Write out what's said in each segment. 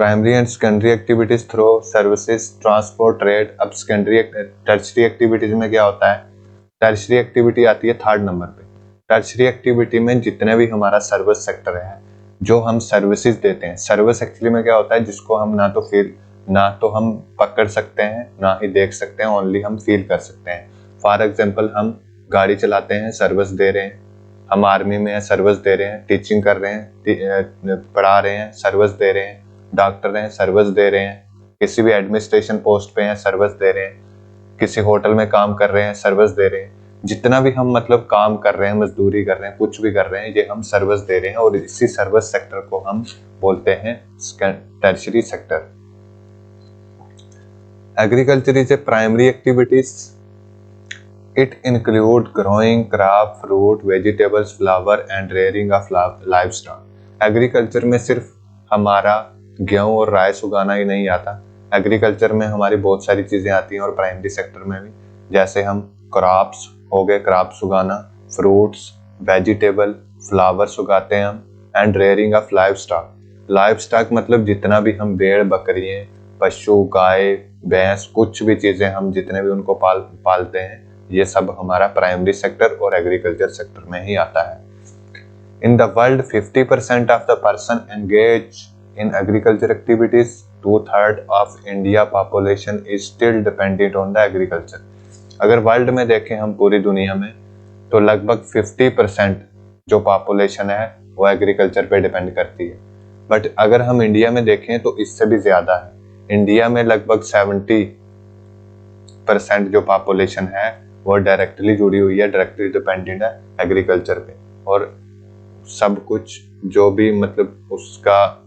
Primary and secondary activities through services, transport, trade. अब secondary tertiary activities में क्या होता है? टर्शरी एक्टिविटी आती है थर्ड नंबर पे। टर्शरी एक्टिविटी में जितने भी हमारा सर्विस सेक्टर है, जो हम सर्विसेज देते हैं। सर्विस एक्चुअली में क्या होता है? जिसको हम ना तो हम पकड़ सकते हैं, ना ही देख सकते हैं, ओनली हम फील कर सकते हैं। फॉर एग्जाम्पल, हम गाड़ी चलाते हैं, सर्विस दे रहे हैं। हम आर्मी में है, सर्विस दे रहे हैं। टीचिंग कर रहे हैं, पढ़ा रहे हैं, सर्विस दे रहे हैं। डॉक्टर हैं, सर्विस दे रहे हैं। किसी भी एडमिनिस्ट्रेशन पोस्ट पे हैं, सर्विस दे रहे हैं। किसी होटल में काम कर रहे हैं, सर्विस दे रहे हैं। जितना भी हम मतलब काम कर रहे हैं, मजदूरी कर रहे हैं, कुछ भी कर रहे हैं, ये हम सर्विस दे रहे हैं। और इसी सर्विस सेक्टर को हम बोलते हैं tertiary sector. Agriculture is a primary activities. It include growing crop, fruit, vegetables, flower and rearing of livestock. Agriculture में सिर्फ हमारा गेहूं और राइस उगाना ही नहीं आता। एग्रीकल्चर में हमारी बहुत सारी चीजें आती हैं, और प्राइमरी सेक्टर में भी, जैसे हम क्रॉप्स हो गए, क्रॉप्स उगाना, फ्रूट्स, वेजिटेबल, फ्लावर्स उगाते हैं हम, and rearing of livestock. Livestock मतलब जितना भी हम भेड़, बकरियां, पशु, गाय, भैंस, कुछ भी चीजें हम जितने भी उनको पालते हैं, ये सब हमारा प्राइमरी सेक्टर और एग्रीकल्चर सेक्टर में ही आता है। In the world 50% of the person engage in agriculture activities. 2/3 of India population is still dependent on the agriculture. अगर वर्ल्ड में देखें हम पूरी दुनिया में, तो लगभग 50% जो पॉपुलेशन है वो एग्रीकल्चर पे डिपेंड करती है। बट अगर हम इंडिया में देखें तो इससे भी ज्यादा है। इंडिया में लगभग 70% जो पॉपुलेशन है वो डायरेक्टली जुड़ी हुई है, डायरेक्टली डिपेंडेंट है एग्रीकल्चर पे। और सब कुछ जो भी मतलब उसका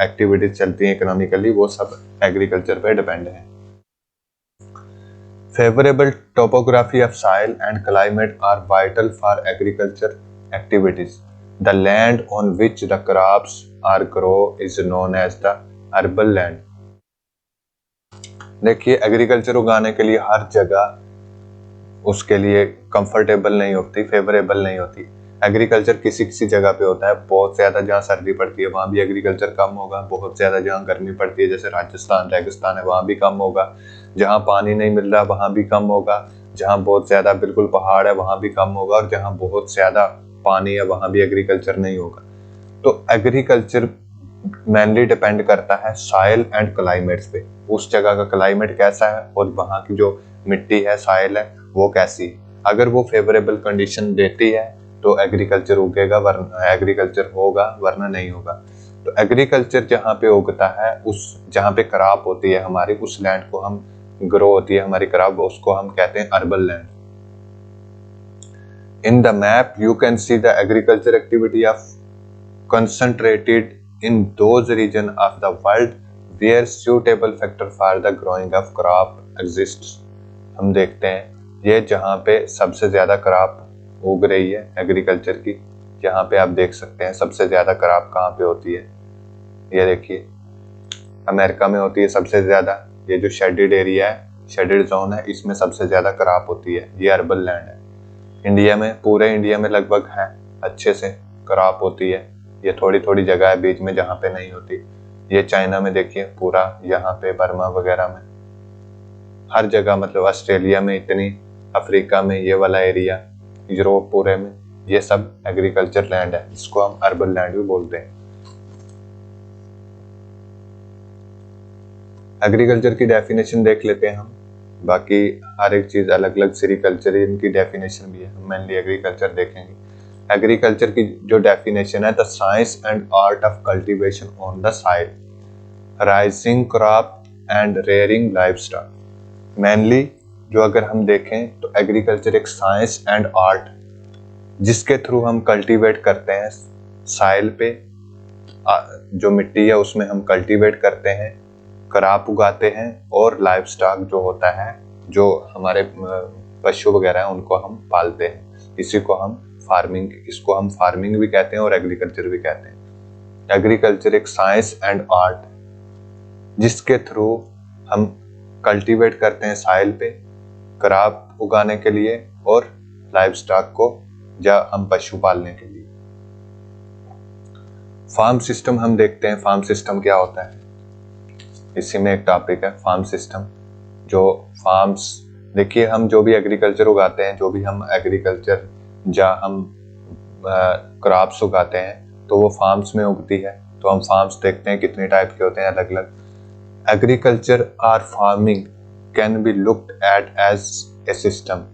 एक्टिविटीज चलती है इकोनॉमिकली, वो सब एग्रीकल्चर पे डिपेंड है। Favourable topography of soil and climate are vital for agriculture activities. The land on which the crops are grow is known as the urban land. देखिए, एग्रीकल्चर उगाने के लिए हर जगह उसके लिए कंफर्टेबल नहीं होती, फेवरेबल नहीं होती। एग्रीकल्चर किसी किसी जगह पे होता है। बहुत ज्यादा जहाँ सर्दी पड़ती है वहां भी एग्रीकल्चर कम होगा। बहुत ज्यादा जहाँ गर्मी पड़ती है, जैसे राजस्थान, रेगिस्तान है, वहां भी कम होगा। जहाँ पानी नहीं मिल रहा वहां भी कम होगा। जहाँ बहुत ज्यादा बिल्कुल पहाड़ है वहां भी कम होगा। और जहाँ बहुत ज्यादा पानी है वहां भी एग्रीकल्चर नहीं होगा। तो एग्रीकल्चर मेनली डिपेंड करता है सॉइल एंड क्लाइमेट्स पे। उस जगह का क्लाइमेट कैसा है और वहाँ की जो मिट्टी है, सॉइल है, वो कैसी है। अगर वो फेवरेबल कंडीशन देती है तो एग्रीकल्चर उगेगा, वरना एग्रीकल्चर होगा, वरना नहीं होगा। तो एग्रीकल्चर जहाँ पे उगता है, उस जहाँ पे क्रॉप होती है हमारी, उस लैंड को हम ग्रो होती है हमारी क्रॉप, उसको हम कहते हैं urban land. In the map you can see the agriculture activity of concentrated in those region of the world where suitable factor for the growing of crop exists। हम देखते हैं ये जहाँ पे सबसे ज्यादा क्रॉप उग रही है एग्रीकल्चर की, यहाँ पे आप देख सकते हैं सबसे ज्यादा क्रॉप कहाँ पे होती है। ये देखिए, अमेरिका में होती है सबसे ज्यादा। ये जो शेडेड एरिया है, शेडेड जोन है, इसमें सबसे ज्यादा क्रॉप होती है। ये अर्बन लैंड है। इंडिया में, पूरे इंडिया में लगभग है, अच्छे से क्रॉप होती है। ये थोड़ी थोड़ी जगह है बीच में जहाँ पे नहीं होती। ये चाइना में देखिए पूरा, यहाँ पे बर्मा वगैरह में, हर जगह, मतलब ऑस्ट्रेलिया में इतनी, अफ्रीका में ये वाला एरिया, यूरोप पूरे में, ये सब एग्रीकल्चर लैंड है, इसको हम अर्बन लैंड भी बोलते हैं। एग्रीकल्चर की डेफिनेशन देख लेते हैं हम। बाकी हर एक चीज अलग अलग, सेरिकल्चर इनकी डेफिनेशन भी है, हम मेनली एग्रीकल्चर देखेंगे। एग्रीकल्चर की जो डेफिनेशन है, the science and art of cultivation on the soil, rising crop and rearing livestock. Mainly जो अगर हम देखें तो एग्रीकल्चर एक साइंस एंड आर्ट, जिसके थ्रू हम कल्टीवेट करते हैं सॉइल पे, जो मिट्टी है उसमें हम कल्टीवेट करते हैं, क्रॉप उगाते हैं, और लाइवस्टॉक जो होता है, जो हमारे पशु वगैरह हैं, उनको हम पालते हैं। इसी को हम फार्मिंग, इसको हम फार्मिंग भी कहते हैं और एग्रीकल्चर भी कहते हैं। एग्रीकल्चर एक साइंस एंड आर्ट, जिसके थ्रू हम कल्टीवेट करते हैं सॉइल पे, क्रॉप उगाने के लिए और लाइवस्टॉक को, या हम पशु पालने के लिए। फार्म सिस्टम हम देखते हैं, फार्म सिस्टम क्या होता है। इसी में एक टॉपिक है फार्म सिस्टम। जो फार्म्स, देखिए हम जो भी एग्रीकल्चर उगाते हैं, जो भी हम एग्रीकल्चर या हम क्रॉप्स उगाते हैं तो वो फार्म्स में उगती है। तो हम फार्म्स देखते हैं कितने टाइप के होते हैं अलग अलग। एग्रीकल्चर और farming can be looked at as a system.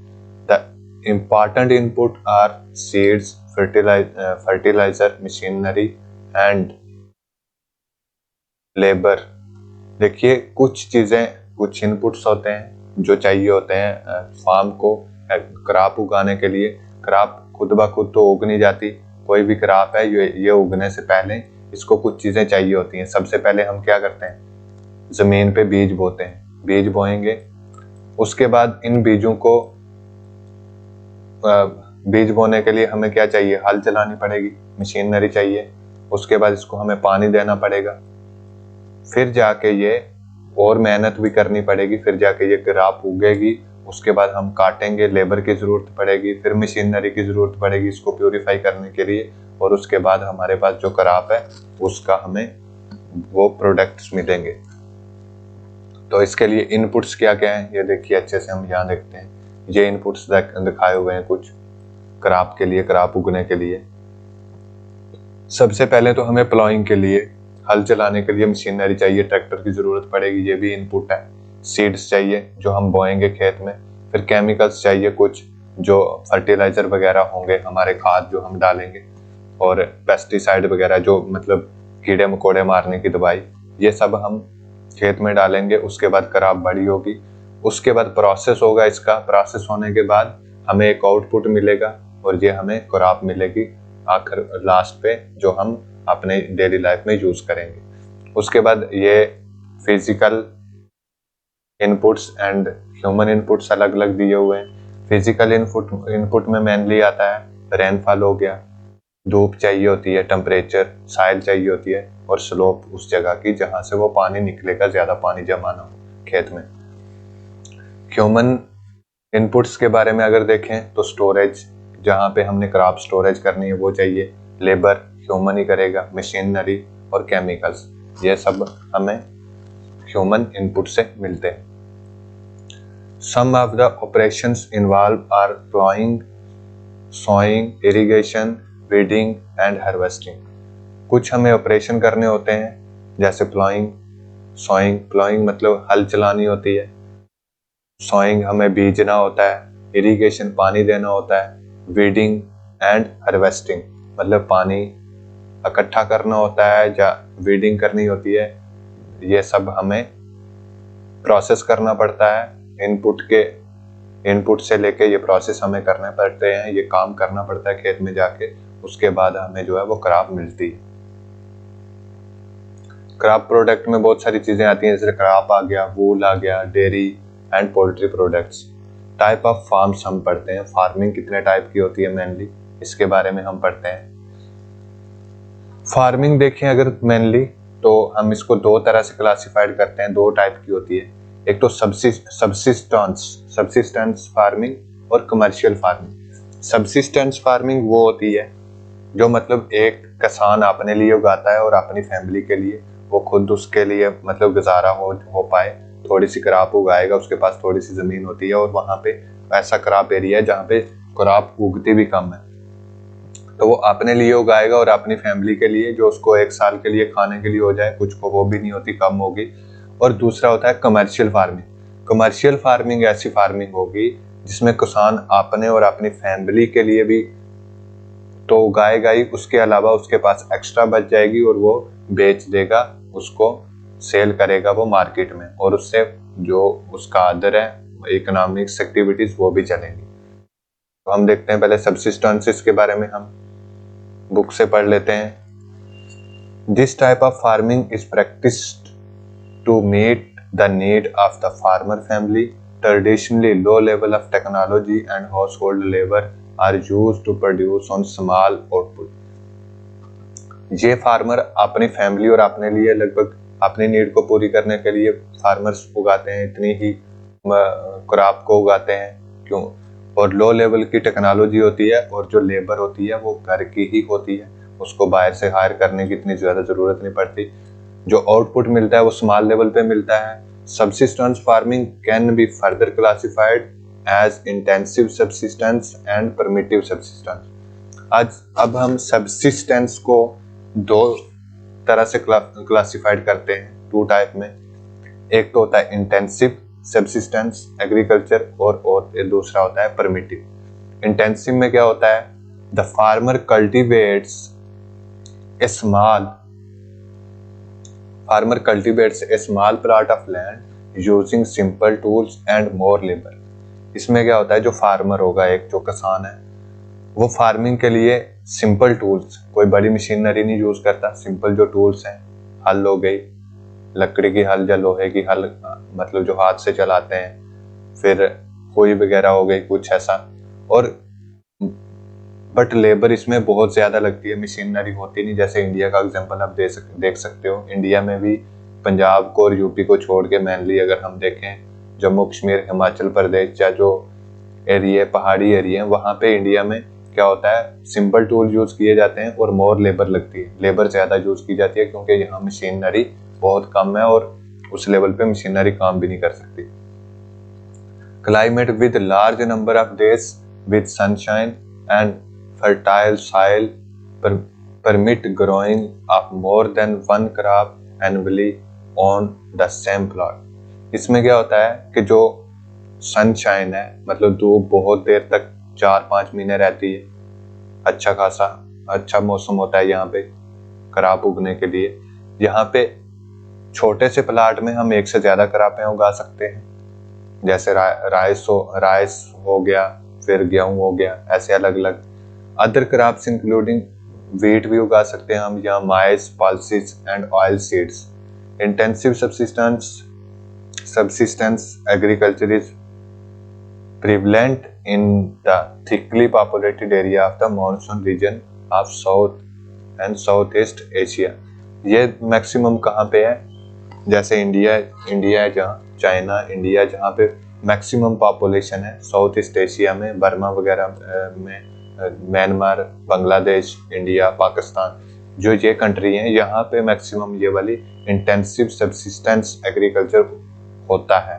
The important input are seeds, fertilizer, machinery and labor। देखिए कुछ चीज़ें, कुछ इनपुट्स होते हैं जो चाहिए होते हैं फार्म को क्रॉप उगाने के लिए। क्रॉप खुद ब खुद तो उग नहीं जाती, कोई भी क्रॉप है ये उगने से पहले इसको कुछ चीज़ें चाहिए होती हैं। सबसे पहले हम क्या करते हैं, ज़मीन पे बीज बोते हैं, बीज बोएंगे, उसके बाद इन बीजों को बीज बोने के लिए हमें क्या चाहिए, हल चलानी पड़ेगी, मशीनरी चाहिए। उसके बाद इसको हमें पानी देना पड़ेगा, फिर जाके ये और मेहनत भी करनी पड़ेगी, फिर जाके ये क्रॉप उगेगी। उसके बाद हम काटेंगे, लेबर की ज़रूरत पड़ेगी, फिर मशीनरी की ज़रूरत पड़ेगी इसको प्योरीफाई करने के लिए, और उसके बाद हमारे पास जो क्रॉप है उसका हमें वो प्रोडक्ट्स मिलेंगे। तो इसके लिए इनपुट्स क्या क्या हैं ये देखिए अच्छे से हम यहाँ देखते हैं। ये इनपुट्स दिखाए हुए हैं कुछ क्रॉप के लिए, क्रॉप उगने के लिए। सबसे पहले तो हमें प्लॉइंग के लिए, हल चलाने के लिए मशीनरी चाहिए, ट्रैक्टर की ज़रूरत पड़ेगी, ये भी इनपुट है। सीड्स चाहिए जो हम बोएंगे खेत में। फिर केमिकल्स चाहिए कुछ, जो फर्टिलाइज़र वगैरह होंगे हमारे, खाद जो हम डालेंगे, और पेस्टिसाइड वगैरह जो मतलब कीड़े मकोड़े मारने की दवाई, ये सब हम खेत में डालेंगे। उसके बाद क्रॉप बड़ी होगी, उसके बाद प्रोसेस होगा इसका, प्रोसेस होने के बाद हमें एक आउटपुट मिलेगा और ये हमें क्रॉप मिलेगी आखिर लास्ट पे, जो हम अपने डेली लाइफ में यूज करेंगे। उसके बाद ये physical inputs and human inputs अलग अलग दिए हुए हैं। फिजिकल इनपुट में मेनली आता है रेनफॉल हो गया, धूप चाहिए होती है, टेम्परेचर, साइल चाहिए होती है, और स्लोप उस जगह की जहां से वो पानी निकलेगा, ज्यादा पानी जमा ना हो खेत में। ह्यूमन इनपुट्स के बारे में अगर देखें तो स्टोरेज, जहाँ पे हमने क्रॉप स्टोरेज करनी है वो चाहिए, लेबर ह्यूमन ही करेगा, मशीनरी और केमिकल्स, ये सब हमें ह्यूमन इनपुट से मिलते हैं। Some of the operations involve are ploughing, sowing, irrigation, weeding and harvesting. कुछ हमें ऑपरेशन करने होते हैं जैसे प्लॉइंग, सोइंग, प्लॉइंग मतलब हल चलानी होती है, सोइंग हमें बीजना होता है, इरिगेशन पानी देना होता है, वीडिंग एंड हार्वेस्टिंग मतलब पानी इकट्ठा करना होता है या वीडिंग करनी होती है। ये सब हमें प्रोसेस करना पड़ता है। इनपुट से लेके ये प्रोसेस हमें करने पड़ते हैं, ये काम करना पड़ता है खेत में जाके, उसके बाद हमें जो है वो क्रॉप मिलती है। क्रॉप प्रोडक्ट में बहुत सारी चीजें आती हैं, जैसे क्रॉप आ गया, वूल आ गया, dairy and poultry products. Type of farms हम पढ़ते हैं, फार्मिंग कितने टाइप की होती है मेनली, इसके बारे में हम पढ़ते हैं। फार्मिंग देखें अगर मेनली तो हम इसको दो तरह से क्लासिफाइड करते हैं, दो टाइप की होती है। एक तो सब्सिस्टेंस फार्मिंग और कमर्शियल फार्मिंग। सब्सिस्टेंस फार्मिंग वो होती है जो मतलब एक किसान अपने लिए उगाता है और अपनी फैमिली के लिए, वो खुद उसके लिए मतलब गुजारा हो पाए, थोड़ी सी क्रॉप उगाएगा, उसके पास थोड़ी सी जमीन होती है और वहां पे ऐसा क्रॉप एरिया है जहाँ पे क्रॉप उगती भी कम है, तो वो अपने लिए उगाएगा और अपनी फैमिली के लिए, जो उसको एक साल के लिए खाने के लिए हो जाए, कुछ को वो भी नहीं होती, कम होगी। और दूसरा होता है कमर्शियल फार्मिंग। कमर्शियल फार्मिंग ऐसी फार्मिंग होगी जिसमें किसान अपने और अपनी फैमिली के लिए भी तो उगाएगा ही, उसके अलावा उसके पास एक्स्ट्रा बच जाएगी और वो बेच देगा, उसको सेल करेगा वो मार्केट में, और उससे जो उसका अदर है इकोनॉमिक्स एक्टिविटीज वो भी चलेंगी। तो हम देखते हैं पहले सब्सिस्टेंसेस के बारे में, हम बुक से पढ़ लेते हैं। This type of farming is practised to meet the need of the farmer family. Traditionally low level of technology and household labour are used to produce on small output. ये farmer अपनी family और अपने लिए लगभग अपनी need को पूरी करने के लिए फार्मर्स उगाते हैं, इतनी ही क्रॉप को उगाते हैं, क्यों, और लो लेवल की टेक्नोलॉजी होती है, और जो लेबर होती है वो घर की ही होती है, उसको बाहर से हायर करने की इतनी ज़्यादा ज़रूरत नहीं पड़ती। जो आउटपुट मिलता है वो स्मॉल लेवल पे मिलता है। Subsistence farming can be further classified as intensive subsistence and primitive subsistence. आज अब हम सबसिस्टेंस को दो तरह से क्लासिफाइड करते हैं, टू टाइप में। एक तो होता है इंटेंसिव सबसिस्टेंस एग्रीकल्चर और दूसरा होता है प्रिमिटिव। इंटेंसिव में क्या होता है, the farmer cultivates A small plot of land using simple tools and more labor। इसमें क्या होता है, जो फार्मर होगा, एक जो किसान है, वो फार्मिंग के लिए सिंपल टूल्स, कोई बड़ी मशीनरी नहीं यूज करता, सिंपल जो टूल्स हैं, हल हो गई, लकड़ी की हल या लोहे की हल, मतलब जो हाथ से चलाते हैं, फिर कोई वगैरह हो गई, कुछ ऐसा। और बट लेबर इसमें बहुत ज्यादा लगती है, मशीनरी होती नहीं। जैसे इंडिया का एग्जांपल आप देख सकते हो। इंडिया में भी पंजाब को और यूपी को छोड़ के मेनली अगर हम देखें, जम्मू कश्मीर, हिमाचल प्रदेश या जो एरिया, पहाड़ी एरिया है, वहाँ पे इंडिया में क्या होता है, सिंपल टूल यूज किए जाते हैं और मोर लेबर लगती है, लेबर ज्यादा यूज की जाती है, क्योंकि यहाँ मशीनरी बहुत कम है और उस लेवल पे मशीनरी काम भी नहीं कर सकती। Climate with large number of days with sunshine and fertile soil permit growing of more than one crop annually on the same plot। इसमें क्या होता है कि जो सनशाइन है, मतलब धूप बहुत देर तक 4-5 महीने रहती है, अच्छा खासा अच्छा मौसम होता है यहाँ पे क्रॉप उगने के लिए। यहाँ पे छोटे से प्लाट में हम एक से ज्यादा क्रॉपें उगा सकते हैं, जैसे राइस हो गया, फिर गेहूं हो गया, ऐसे अलग अलग। अदर क्रॉप्स इंक्लूडिंग वीट भी उगा सकते हैं हम, या maize, pulses and oil seeds. Intensive subsistence agriculture is prevalent in the thickly populated area of the monsoon region of south and south east Asia. ये मैक्सिमम कहाँ पे है, जैसे इंडिया है जहाँ, चाइना, इंडिया जहाँ पे मैक्सिमम पॉपुलेशन है, साउथ ईस्ट एशिया में, बर्मा वगैरह में, म्यांमार, बांग्लादेश, इंडिया, पाकिस्तान, जो ये कंट्री हैं, यहाँ पे मैक्सिमम ये वाली इंटेंसिव सबसिस्टेंस एग्रीकल्चर होता है।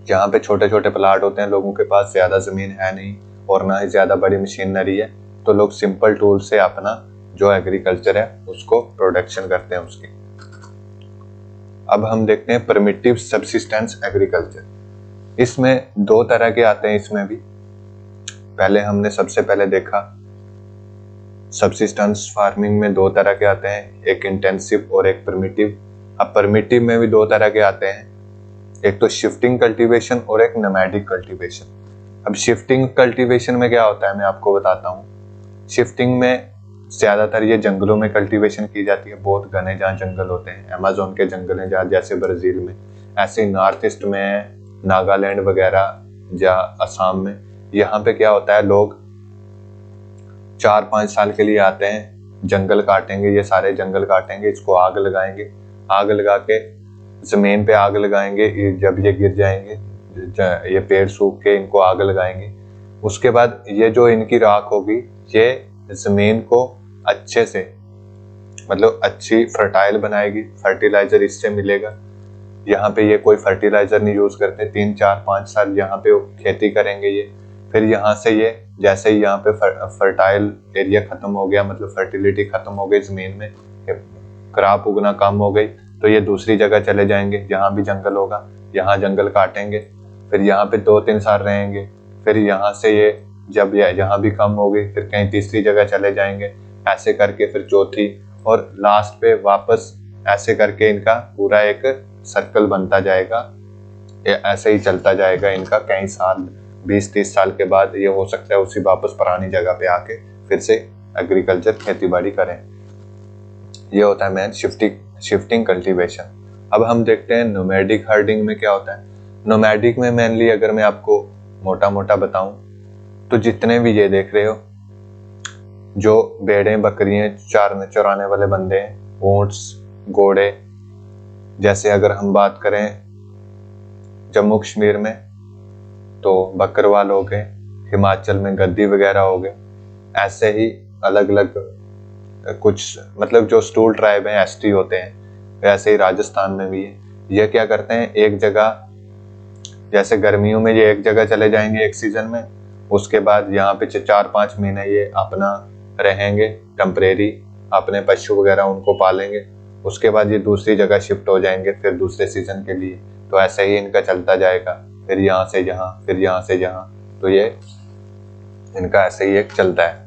जहाँ पे छोटे छोटे प्लाट होते हैं, लोगों के पास ज्यादा जमीन है नहीं और ना ही ज्यादा बड़ी मशीनरी है, तो लोग सिंपल टूल से अपना जो एग्रीकल्चर है उसको प्रोडक्शन करते हैं उसकी। अब हम देखते हैं प्रिमिटिव सबसिस्टेंस एग्रीकल्चर। इसमें दो तरह के आते हैं। इसमें भी पहले हमने सबसे पहले देखा सबसिस्टेंस फार्मिंग में दो तरह के आते हैं, एक इंटेंसिव और एक प्रिमिटिव। अब प्रिमिटिव में भी दो तरह के आते हैं, एक तो शिफ्टिंग कल्टीवेशन और एक नोमैडिक कल्टीवेशन। अब शिफ्टिंग कल्टीवेशन में क्या होता है मैं आपको बताता हूँ। शिफ्टिंग में ज्यादातर ये जंगलों में कल्टीवेशन की जाती है, बहुत घने जहाँ जंगल होते हैं, अमेज़न के जंगल हैं जहाँ, जैसे ब्राजील में, ऐसे नॉर्थ ईस्ट में, नागालैंड वगैरह या असम में। यहाँ पे क्या होता है, लोग 4-5 साल के लिए आते हैं, जंगल काटेंगे, ये सारे जंगल काटेंगे, इसको आग लगाएंगे, आग लगा के जमीन पे आग लगाएंगे, जब ये गिर जाएंगे, ये पेड़ सूख के इनको आग लगाएंगे, उसके बाद ये जो इनकी राख होगी ये जमीन को अच्छे से, मतलब अच्छी फर्टाइल बनाएगी, फर्टिलाइजर इससे मिलेगा। यहाँ पे ये कोई फर्टिलाइजर नहीं यूज करते, 3-4-5 साल यहाँ पे खेती करेंगे ये, फिर यहाँ से ये, जैसे ही यहाँ पे फर्टाइल एरिया खत्म हो गया, मतलब फर्टिलिटी खत्म हो गई जमीन में, क्रॉप उगना कम हो गई, तो ये दूसरी जगह चले जाएंगे जहाँ भी जंगल होगा, यहाँ जंगल काटेंगे, फिर यहाँ पे 2-3 साल रहेंगे, फिर यहाँ से ये जब यहाँ भी कम हो गई, फिर कहीं तीसरी जगह चले जाएंगे, ऐसे करके फिर चौथी, और लास्ट पे वापस ऐसे करके इनका पूरा एक सर्कल बनता जाएगा। ऐसे ही चलता जाएगा इनका, कई साल, 20-30 साल के बाद ये हो सकता है उसी वापस पुरानी जगह पे आके फिर से एग्रीकल्चर खेती बाड़ी करें। ये होता है मेन शिफ्टिंग कल्टीवेशन। अब हम देखते हैं नोमैडिक हर्डिंग में क्या होता है। नोमैडिक में मेनली अगर मैं आपको मोटा मोटा बताऊं तो जितने भी ये देख रहे हो, जो भेड़ें, बकरियां चराने वाले बंदे हैं, ऊंट्स, घोड़े, जैसे अगर हम बात करें जम्मू कश्मीर में तो बकरवाल हो गए, हिमाचल में गद्दी वगैरह हो गए, ऐसे ही अलग अलग कुछ, मतलब जो स्टूल ट्राइब हैं, एसटी होते हैं, वैसे ही राजस्थान में भी है। ये क्या करते हैं, एक जगह, जैसे गर्मियों में ये एक जगह चले जाएंगे एक सीजन में, उसके बाद यहाँ पे 4-5 महीने ये अपना रहेंगे टेम्परेरी, अपने पशु वगैरह उनको पालेंगे, उसके बाद ये दूसरी जगह शिफ्ट हो जाएंगे फिर दूसरे सीजन के लिए। तो ऐसे ही इनका चलता जाएगा, फिर यहाँ से यहाँ, फिर यहाँ से यहाँ, तो ये इनका ऐसे ही एक चलता है।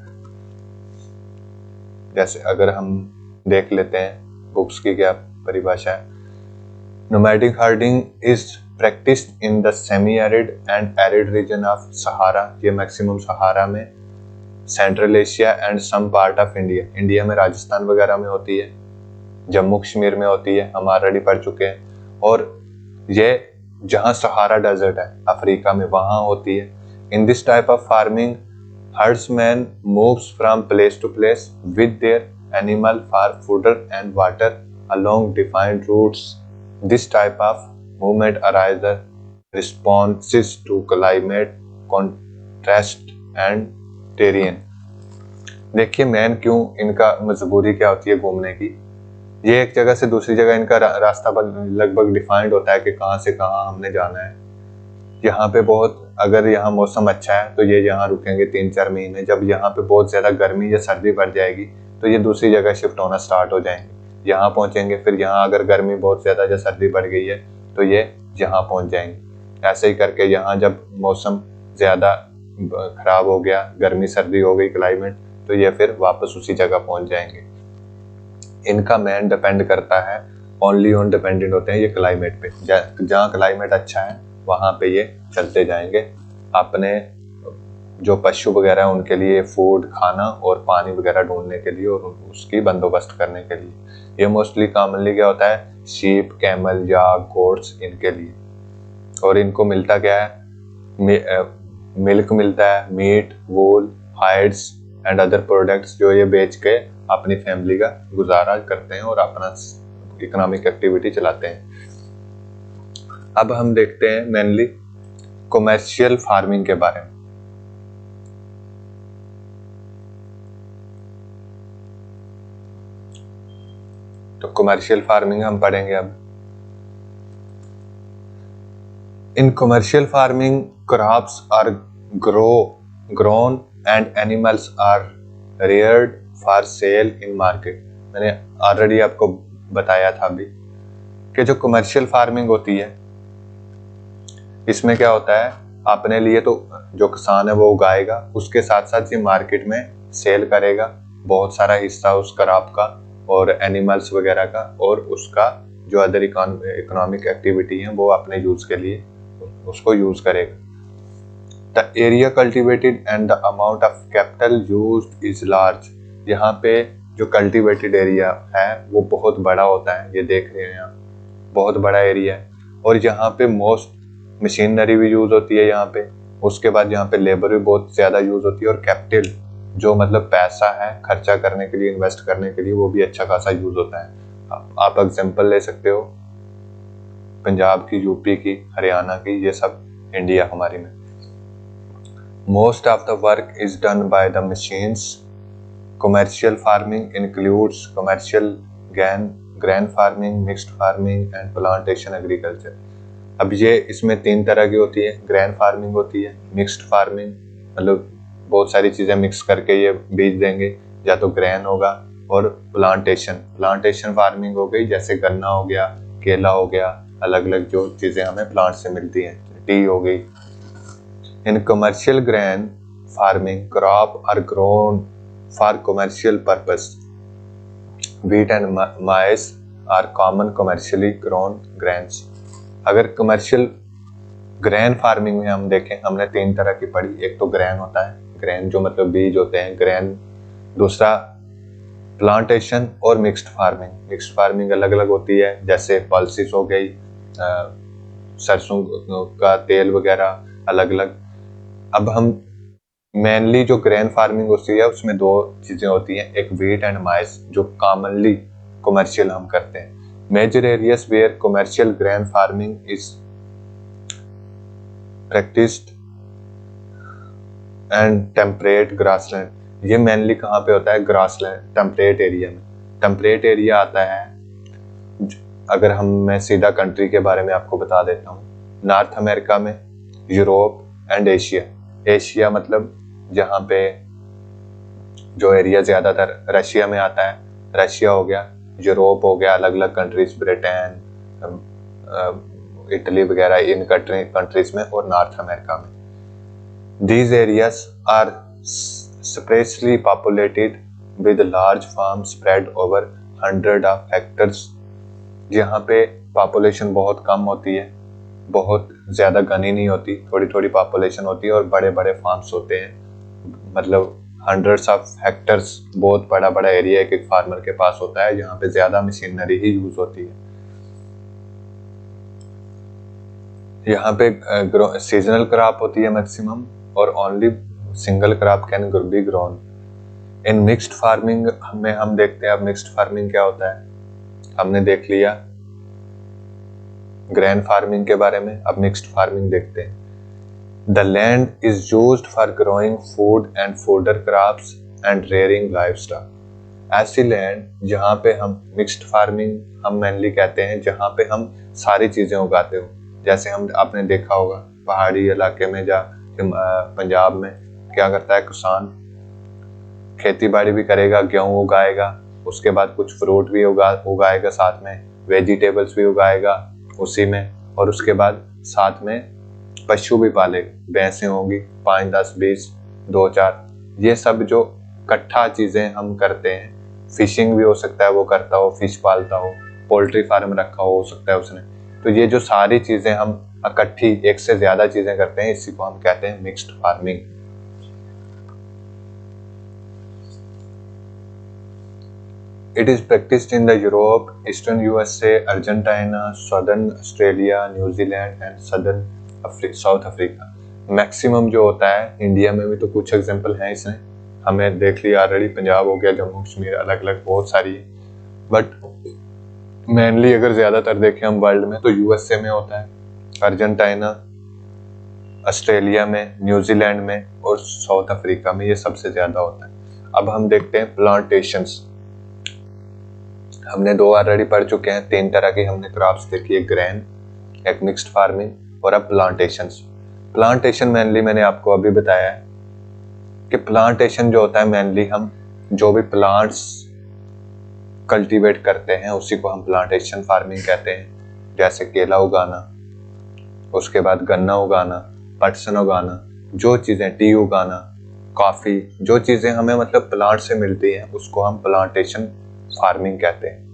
जैसे अगर हम देख लेते हैं बुक्स की क्या परिभाषा है। Nomadic herding is practiced in the semi-arid and arid region of Sahara, ये मैक्सिमम सहारा में, Central Asia and some part of India, India में राजस्थान वगैरह में होती है, जम्मू कश्मीर में होती है, हम ऑलरेडी पढ़ चुके हैं। और ये जहाँ सहारा डेजर्ट है अफ्रीका में वहाँ होती है। In this type of farming herdsmen moves from place to place with their animal for fodder and water along defined routes. This type of movement arises responses to climate contrast and terrain. देखिए main क्यों इनका मजबूरी क्या होती है घूमने की, ये एक जगह से दूसरी जगह इनका रास्ता लगभग डिफाइंड होता है कि कहाँ से कहाँ हमने जाना है। यहाँ पे बहुत, अगर यहाँ मौसम अच्छा है तो ये यहाँ रुकेंगे 3-4 महीने, जब यहाँ पे बहुत ज़्यादा गर्मी या सर्दी बढ़ जाएगी तो ये दूसरी जगह शिफ्ट होना स्टार्ट हो जाएंगे, यहाँ पहुँचेंगे, फिर यहाँ अगर गर्मी बहुत ज़्यादा या सर्दी बढ़ गई है तो ये यहाँ पहुँच जाएंगे। ऐसे ही करके यहाँ जब मौसम ज़्यादा ख़राब हो गया, गर्मी सर्दी हो गई क्लाइमेट, तो ये फिर वापस उसी जगह पहुँच जाएंगे। इनका मेन डिपेंड करता है, ओनली ऑन डिपेंडेंट होते हैं ये क्लाइमेट पे, जहाँ क्लाइमेट अच्छा है वहाँ पे ये चलते जाएंगे अपने जो पशु वगैरह है उनके लिए फूड, खाना और पानी वगैरह ढूंढने के लिए और उसकी बंदोबस्त करने के लिए। ये मोस्टली कॉमनली क्या होता है, शीप, कैमल या गोट्स इनके लिए। और इनको मिलता क्या है, मिल्क मिलता है, meat, wool, hides and other products जो ये बेच के अपनी फैमिली का गुजारा करते हैं और अपना इकोनॉमिक एक्टिविटी चलाते हैं। अब हम देखते हैं मेनली कमर्शियल फार्मिंग के बारे में। तो कमर्शियल फार्मिंग हम पढ़ेंगे अब। In commercial farming crops are grown and animals are reared for sale in market. मैंने ऑलरेडी आपको बताया था अभी कि जो कमर्शियल फार्मिंग होती है इसमें क्या होता है, अपने लिए तो जो किसान है वो उगाएगा, उसके साथ साथ ये मार्केट में सेल करेगा बहुत सारा हिस्सा उस क्रॉप का और एनिमल्स वगैरह का, और उसका जो अदर इकोनॉमिक एक्टिविटी है वो अपने यूज के लिए उसको यूज करेगा। The area cultivated and the amount of capital used is large. यहाँ पे जो कल्टिवेटेड एरिया है वो बहुत बड़ा होता है, ये देख रहे हैं यहाँ बहुत बड़ा एरिया है, और यहाँ पे मोस्ट मशीनरी भी यूज होती है यहाँ पे। उसके बाद यहाँ पे लेबर भी बहुत ज्यादा यूज होती है, और कैपिटल जो मतलब पैसा है खर्चा करने के लिए, इन्वेस्ट करने के लिए, वो भी अच्छा खासा यूज होता है। आप एग्जांपल ले सकते हो पंजाब की, यूपी की, हरियाणा की, ये सब इंडिया हमारी में। Most of the work is done by the machines. Commercial farming includes commercial grain farming, mixed farming and plantation agriculture. अब ये इसमें 3 तरह की होती है, ग्रेन फार्मिंग होती है, मिक्स्ड फार्मिंग मतलब बहुत सारी चीज़ें मिक्स करके ये बीज देंगे, या तो ग्रेन होगा, और प्लांटेशन फार्मिंग हो गई, जैसे गन्ना हो गया, केला हो गया, अलग अलग जो चीज़ें हमें प्लांट से मिलती हैं, टी हो गई। In commercial grain farming crop are grown for commercial purpose. Wheat and maize are common commercially grown grains. अगर कमर्शियल ग्रेन फार्मिंग में हम देखें, हमने 3 तरह की पढ़ी। एक तो ग्रेन होता है, ग्रेन जो मतलब बीज होते हैं, ग्रेन। दूसरा प्लांटेशन और मिक्स्ड फार्मिंग। मिक्स्ड फार्मिंग अलग अलग होती है, जैसे पल्सिस हो गई, सरसों का तेल वगैरह अलग अलग। अब हम मेनली जो ग्रेन फार्मिंग होती है उसमें 2 चीज़ें होती हैं, एक व्हीट एंड माइस जो कॉमनली कमर्शियल हम करते हैं। Major areas where commercial grain farming is practiced and temperate grassland। ये मेनली कहाँ पे होता है, ग्रासलैंड, टेम्परेट एरिया में। टेम्परेट एरिया आता है अगर मैं सीधा कंट्री के बारे में आपको बता देता हूँ, नॉर्थ अमेरिका में यूरोप एंड एशिया। एशिया मतलब जहाँ पे जो एरिया ज़्यादातर रशिया में आता है, रशिया हो गया, यूरोप हो गया, अलग अलग कंट्रीज, ब्रिटेन, इटली वगैरह इन कंट्रीज में, और नॉर्थ अमेरिका में। These areas are sparsely populated with large farms spread over hundred of hectares। यहाँ पे पॉपुलेशन बहुत कम होती है, बहुत ज़्यादा घनी नहीं होती, थोड़ी थोड़ी पॉपुलेशन होती है और बड़े बड़े फार्म्स होते हैं, मतलब हंड्रेड्स ऑफ हेक्टर्स, बहुत बड़ा बड़ा एरिया एक फार्मर के पास होता है, जहाँ पे ज़्यादा मशीनरी ही यूज होती है। यहाँ पे सीजनल क्रॉप होती है मैक्सिमम, और only single crop can be grown. In mixed farming में हम देखते हैं, अब मिक्स्ड फार्मिंग क्या होता है, हमने देख लिया ग्रेन फार्मिंग के बारे में, अब मिक्स्ड फार्मिंग देखते हैं। The land is used for growing food and fodder crops and rearing livestock. ऐसी लैंड जहाँ पे हम मिक्स्ड फार्मिंग हम मेनली कहते हैं, जहाँ पे हम सारी चीजें उगाते हो। जैसे आपने देखा होगा पहाड़ी इलाके में पंजाब में क्या करता है किसान, खेती बाड़ी भी करेगा, गेहूं उगाएगा, उसके बाद कुछ फ्रूट भी उगाएगा, साथ में वेजिटेबल्स भी उगाएगा उसी में, और उसके बाद साथ में पशु भी पालेगा, भैंसें होंगी 5, 10, 20, 2, 4, ये सब जो इकट्ठा चीजें हम करते हैं। फिशिंग भी हो सकता है वो करता हो, फिश पालता हो, पोल्ट्री फार्म रखा हो सकता है उसने। तो ये जो सारी चीजें हम इकट्ठी एक से ज्यादा चीजें करते हैं, इसी को हम कहते हैं mixed farming. It is practised in the Europe, eastern USA, Argentina, southern Australia, New Zealand and southern south Africa. Maximum जो होता है, इंडिया में भी तो कुछ एग्जांपल हैं इसमें, हमें देख लिया ऑलरेडी, पंजाब हो गया, जम्मू कश्मीर, अलग अलग बहुत सारी है, बट मेनली अगर ज्यादातर देखें हम वर्ल्ड में तो यूएसए में होता है, अर्जेंटीना, ऑस्ट्रेलिया में, न्यूजीलैंड में और साउथ अफ्रीका में ये सबसे ज्यादा होता है। अब हम देखते हैं प्लांटेशंस। हमने 2 ऑलरेडी पढ़ चुके हैं, 3 तरह की हमने क्रॉप्स देखी, एक ग्रेन, एक मिक्स्ड फार्मिंग और अब प्लांटेशंस। प्लांटेशन मेनली मैंने आपको अभी बताया है कि प्लांटेशन जो होता है मेनली हम जो भी प्लांट्स कल्टीवेट करते हैं उसी को हम प्लांटेशन फार्मिंग कहते हैं। जैसे केला उगाना, उसके बाद गन्ना उगाना, पटसन उगाना, जो चीजें, टी उगाना, कॉफी, जो चीजें हमें मतलब प्लांट से मिलती हैं उसको हम प्लांटेशन फार्मिंग कहते हैं।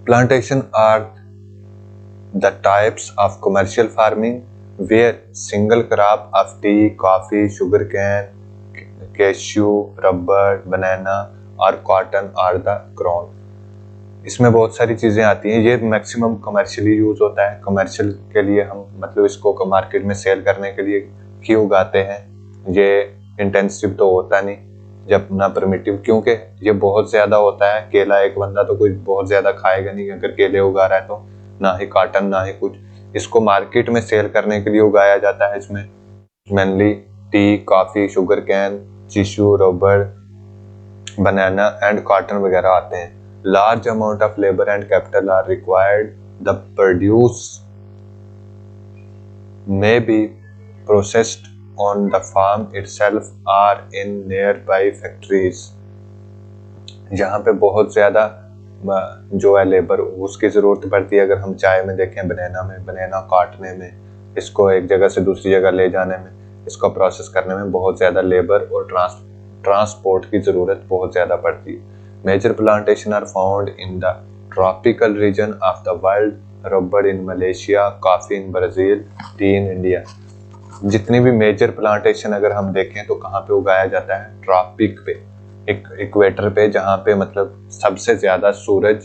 Plantation are the types of commercial farming where single crop of tea, coffee, sugar cane, cashew, rubber, banana और कॉटन आर द ग्रोन। इसमें बहुत सारी चीजें आती हैं, ये मैक्सिमम कमर्शियली यूज होता है। कमर्शियल के लिए हम मतलब इसको मार्केट में सेल करने के लिए ही उगाते हैं। ये इंटेंसिव तो होता नहीं, जब ना प्रिमिटिव, क्योंकि ये बहुत ज्यादा होता है। केला एक बंदा तो कुछ बहुत ज्यादा खाएगा नहीं अगर केले उगा रहा है तो, ना ही कॉटन ना ही कुछ। इसको मार्केट में सेल करने के लिए उगाया जाता है। इसमें mainly T, coffee, sugar can, tissue, rubber, banana and cotton वगैरह आते हैं। Large amount of labour and capital R required. The produce may be processed on the farm itself or in nearby factories। जहाँ पे बहुत ज़्यादा जो है labour उसकी ज़रूरत पड़ती है। अगर हम चाय में देखें, बनाना काटने में, इसको एक जगह से दूसरी जगह ले जाने में, इसको प्रोसेस करने में बहुत ज़्यादा लेबर और ट्रांसपोर्ट की ज़रूरत बहुत ज़्यादा पड़ती है। Major plantation are found in the tropical region of the world, rubber in Malaysia, coffee in Brazil, tea in India. जितनी भी मेजर प्लांटेशन अगर हम देखें तो कहाँ पे उगाया जाता है, ट्रॉपिक पे, इक्वेटर पे, जहाँ पे मतलब सबसे ज्यादा सूरज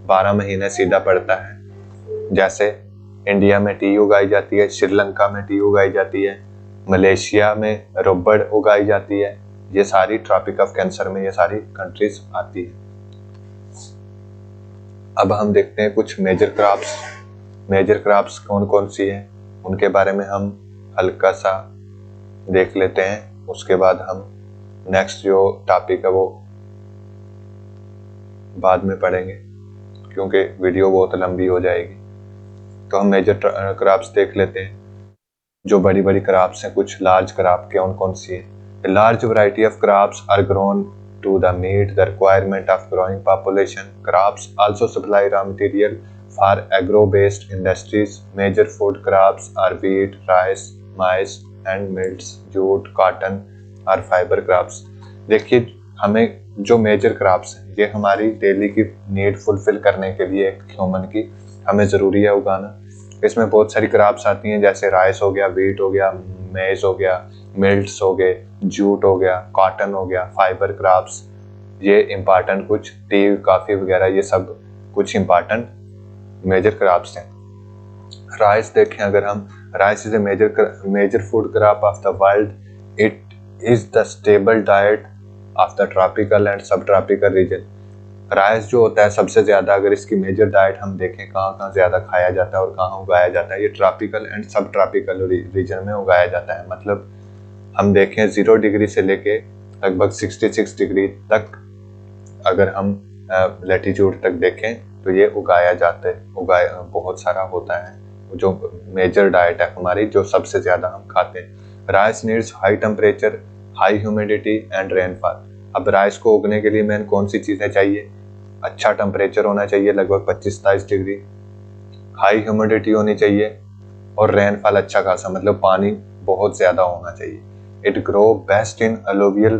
12 महीने सीधा पड़ता है। जैसे इंडिया में टी उगाई जाती है, श्रीलंका में टी उगाई जाती है, मलेशिया में रबड़ उगाई जाती है। ये सारी ट्रॉपिक ऑफ कैंसर में ये सारी कंट्रीज आती है। अब हम देखते हैं कुछ मेजर क्रॉप्स। मेजर क्रॉप्स कौन कौन सी है उनके बारे में हम हल्का सा देख लेते हैं, उसके बाद हम नेक्स्ट जो टॉपिक है वो बाद में पढ़ेंगे क्योंकि वीडियो बहुत लंबी हो जाएगी। तो हम मेजर क्रॉप्स देख लेते हैं। जो बड़ी बड़ी क्रॉप्स हैं, कुछ लार्ज क्रॉप कौन कौन सी है। Large variety of crops are grown to the meet the requirement of growing population. Crops also supply raw material for agro based industries. Major food crops are wheat, rice, maize and millets, jute, cotton और fibre crops. देखिए, हमें जो major crops हैं ये हमारी daily की need fulfil करने के लिए एक ह्यूमन की हमें ज़रूरी है उगाना। इसमें बहुत सारी क्रॉप्स आती हैं, जैसे राइस हो गया, व्हीट हो गया, मेज हो गया, मिल्ट्स हो गए, जूट हो गया, कॉटन हो गया, फाइबर क्रॉप्स, ये इम्पॉर्टेंट कुछ टी, कॉफ़ी वगैरह, ये सब कुछ इम्पॉर्टेंट मेजर क्रॉप्स हैं। राइस देखें अगर हम, rice is a major food crop of the world. It is the stable diet of the tropical and subtropical region. Rice जो होता है सबसे ज़्यादा, अगर इसकी मेजर डाइट हम देखें कहाँ कहाँ ज़्यादा खाया जाता है और कहाँ उगाया जाता है, ये tropical and subtropical region में उगाया जाता है। मतलब हम देखें 0 डिग्री से लेके लगभग 66 डिग्री तक अगर हम लैटिट्यूड तक देखें तो ये उगाया जाता है, बहुत सारा होता है। जो मेजर डाइट है हमारी, जो सबसे ज़्यादा हम खाते हैं। Rice needs high temperature, high humidity and rainfall. अब राइस को उगने के लिए मेन कौन सी चीज़ें चाहिए? अच्छा टेम्परेचर होना चाहिए, लगभग 25-27 डिग्री, हाई ह्यूमिडिटी होनी चाहिए और रेनफॉल अच्छा खासा, मतलब पानी बहुत ज़्यादा होना चाहिए। It grow best in alluvial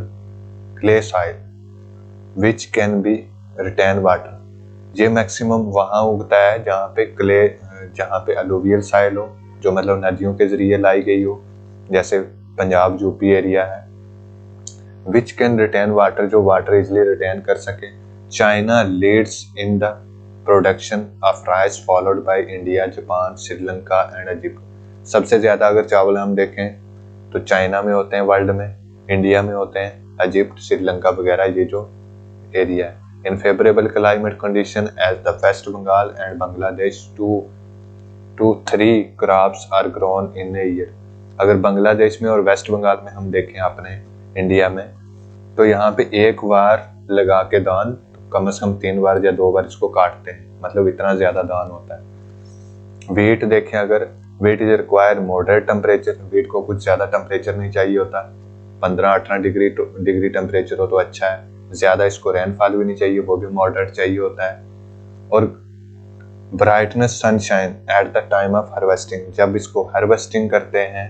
clay soil which can be retain water. ये मैक्सिमम वहाँ उगता है जहाँ पे क्ले, जहाँ पे अलुवियल सॉइल हो, जो मतलब नदियों के जरिए लाई गई हो, जैसे पंजाब यूपी एरिया है। विच कैन रिटेन वाटर, जो वाटर इजिली रिटेन कर सके। China leads in the production of rice followed by India, Japan, Sri Lanka and Egypt. सबसे ज़्यादा अगर चावल हम देखें तो चाइना में होते हैं वर्ल्ड में, इंडिया में होते हैं, इजिप्ट, श्रीलंका वगैरह, ये जो एरिया है। In favourable climate condition as the West Bengal and Bangladesh 2 to 3 crops are grown in a year. अगर बांग्लादेश में और वेस्ट बंगाल में हम देखें अपने इंडिया में, तो यहाँ पे एक बार लगा के दान तो कम से कम 3 बार या 2 बार इसको काटते हैं, मतलब इतना ज्यादा दान होता है। वीट देखें अगर, wheat is require moderate temperature. Wheat को कुछ ज्यादा टेम्परेचर नहीं चाहिए होता, 15-18 डिग्री टेम्परेचर हो तो अच्छा है। ज्यादा इसको रेनफॉल भी नहीं चाहिए, वो भी मॉडरेट चाहिए होता है। और brightness sunshine at the time of harvesting, जब इसको हार्वेस्टिंग करते हैं,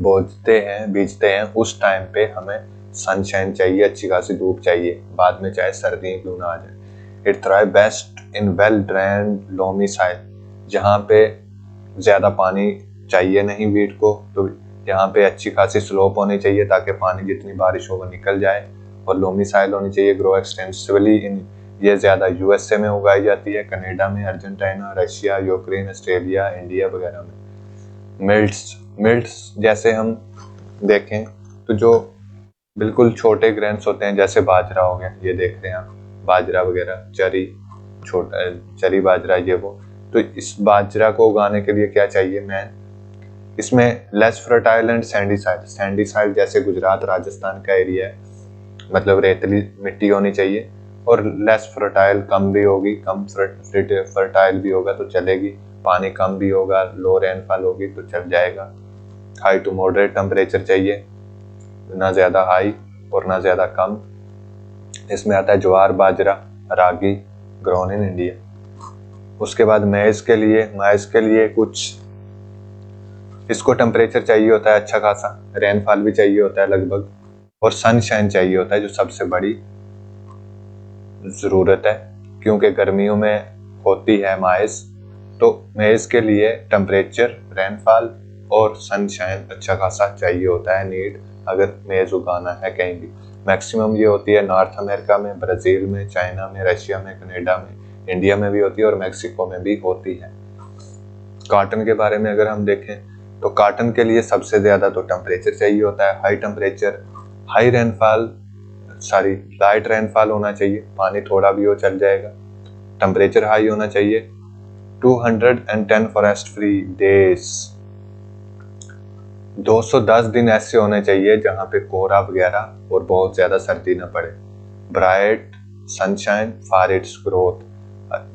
बोते हैं, बीजते हैं, उस टाइम पे हमें सनशाइन चाहिए, अच्छी खासी धूप चाहिए, बाद में चाहे सर्दी क्यों ना आ जाए। It thrive best in well drained loamy soil, जहाँ पे ज़्यादा पानी चाहिए नहीं वीट को, तो यहाँ पे अच्छी खासी स्लोप होनी चाहिए ताकि पानी जितनी बारिश हो वो निकल जाए, और लोमी सॉइल होनी चाहिए। ग्रो एक्सटेंसिवली इन, ये ज़्यादा यूएसए में उगाई जाती है, कनाडा में, Argentina, Russia, Ukraine, Australia, India वगैरह में। मिल्ट्स जैसे हम देखें तो जो बिल्कुल छोटे ग्रेन्स होते हैं, जैसे बाजरा हो गया, ये देख रहे हैं आप, बाजरा वगैरह, चरी, छोटा चरी बाजरा, ये वो। तो इस बाजरा को उगाने के लिए क्या चाहिए? मैं इसमें less fertile and Sandy soil, Sandy soil जैसे गुजरात राजस्थान का एरिया है, मतलब रेतली मिट्टी होनी चाहिए, और लेस फर्टाइल, कम भी होगी, कम फर्टाइल भी होगा तो चलेगी, पानी कम भी होगा, लो रेनफॉल होगी तो चल जाएगा। हाई टू मॉडरेट टेम्परेचर चाहिए, ना ज़्यादा हाई और ना ज़्यादा कम। इसमें आता है ज्वार, बाजरा, रागी, ग्रोन इन इंडिया। उसके बाद मैज के लिए कुछ इसको टेम्परेचर चाहिए होता है अच्छा खासा, रेनफॉल भी चाहिए होता है लगभग, और सनशाइन चाहिए होता है, जो सबसे बड़ी ज़रूरत है, क्योंकि गर्मियों में होती है माइस। तो मेज के लिए टेम्परेचर, रेनफॉल और सनशाइन अच्छा खासा चाहिए होता है नीड, अगर मेज उगाना है कहीं भी। मैक्सिमम ये होती है नॉर्थ अमेरिका में, ब्राज़ील में, चाइना में, रशिया में, कनाडा में, इंडिया में भी होती है और मैक्सिको में भी होती है। कॉटन के बारे में अगर हम देखें तो कॉटन के लिए सबसे ज़्यादा तो टेम्परेचर चाहिए होता है, high temperature, high rainfall, light rainfall होना चाहिए, पानी थोड़ा भी हो चल जाएगा, टेम्परेचर हाई होना चाहिए। 210 फॉरेस्ट फ्री डेज, 210 दिन ऐसे होने चाहिए जहाँ पे कोहरा वगैरह और बहुत ज़्यादा सर्दी न पड़े। Bright sunshine for its growth,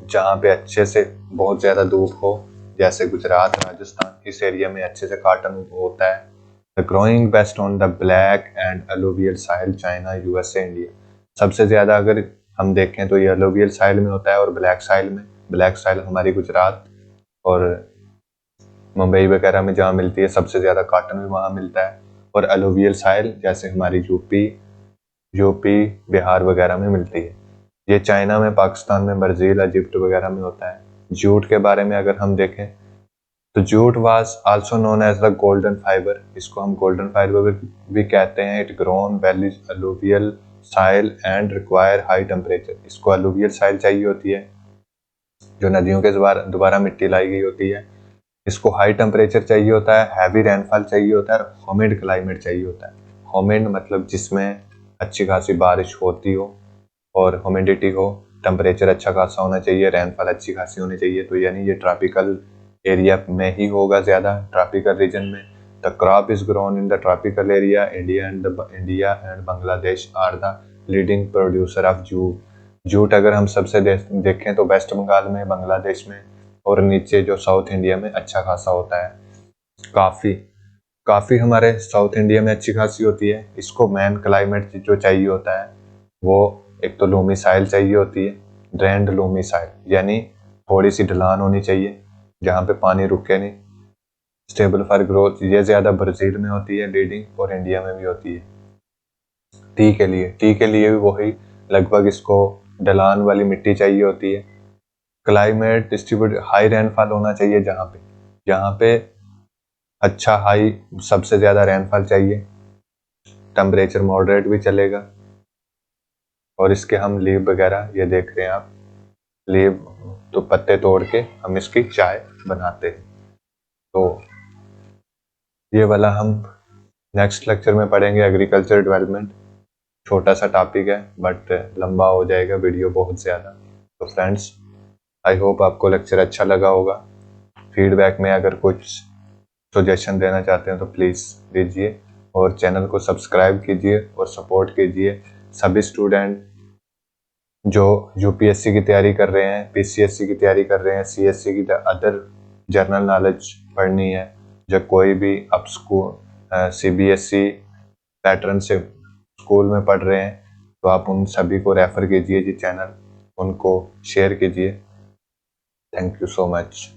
जहाँ पे अच्छे से बहुत ज़्यादा धूप हो, जैसे गुजरात राजस्थान, इस एरिया में अच्छे से कॉटन होता है। The growing best on the black and alluvial soil, China, USA, India. सबसे ज़्यादा अगर हम देखें तो ये अलुवियल साइल में होता है और ब्लैक साइल में। ब्लैक साइल हमारी गुजरात और मुंबई वगैरह में जहाँ मिलती है, सबसे ज़्यादा कॉटन भी वहाँ मिलता है। और अलुवियल साइल जैसे हमारी यूपी बिहार वगैरह में मिलती है। ये चाइना में, पाकिस्तान में, ब्राज़ील, इजिप्ट वगैरह में होता है। जूट के बारे में अगर हम देखें तो jute was also known as the golden fibre, इसको हम गोल्डन फाइबर भी कहते हैं। It grown well alluvial soil and require high temperature, इसको अलुवियल साइल चाहिए होती है जो नदियों के दोबारा मिट्टी लाई गई होती है। इसको हाई टेम्परेचर चाहिए होता है, हैवी रेनफॉल चाहिए होता है और ह्यूमिड क्लाइमेट चाहिए होता है। ह्यूमिड मतलब जिसमें अच्छी खासी बारिश होती हो और ह्यूमिडिटी हो, टेम्परेचर अच्छा खासा होना चाहिए, रेनफॉल अच्छी खासी होनी चाहिए। तो यानी ये ट्रॉपिकल एरिया में ही होगा ज़्यादा, ट्रॉपिकल रीजन में। The crop is grown in the tropical area. India and Bangladesh are the leading producer of jute अगर हम सबसे देखें तो वेस्ट बंगाल में, बांग्लादेश में और नीचे जो साउथ इंडिया में अच्छा खासा होता है। काफ़ी हमारे साउथ इंडिया में अच्छी खासी होती है। इसको मैन क्लाइमेट जो चाहिए होता है वो एक तो लूमी साइल चाहिए होती है, ड्रेन्ड लूमी साइल, यानी थोड़ी सी ढलान होनी चाहिए जहाँ पे पानी रुके नहीं। स्टेबल फॉर ग्रोथ, ये ज़्यादा ब्राज़ील में होती है लीडिंग और इंडिया में भी होती है। टी के लिए भी वही लगभग इसको ढलान वाली मिट्टी चाहिए होती है। क्लाइमेट डिस्ट्रीब्यूट, हाई रेनफॉल होना चाहिए जहाँ पे अच्छा हाई, सबसे ज़्यादा रेनफॉल चाहिए। टेम्परेचर मॉडरेट भी चलेगा। और इसके हम लीव वगैरह ये देख रहे हैं आप, लीव तो पत्ते तोड़ के हम इसकी चाय बनाते हैं। तो ये वाला हम नेक्स्ट लेक्चर में पढ़ेंगे, एग्रीकल्चर डेवलपमेंट। छोटा सा टॉपिक है बट लंबा हो जाएगा वीडियो बहुत ज़्यादा। तो फ्रेंड्स, आई होप आपको लेक्चर अच्छा लगा होगा। फीडबैक में अगर कुछ सजेशन देना चाहते हैं तो प्लीज़ दीजिए और चैनल को सब्सक्राइब कीजिए और सपोर्ट कीजिए। सभी स्टूडेंट जो यूपीएससी की तैयारी कर रहे हैं, पीसीएससी की तैयारी कर रहे हैं, सीएससी की अदर जनरल नॉलेज पढ़नी है, जब कोई भी अब स्कूल सीबीएसई पैटर्न से स्कूल में पढ़ रहे हैं तो आप उन सभी को रेफ़र कीजिए जी चैनल, उनको शेयर कीजिए। Thank you so much.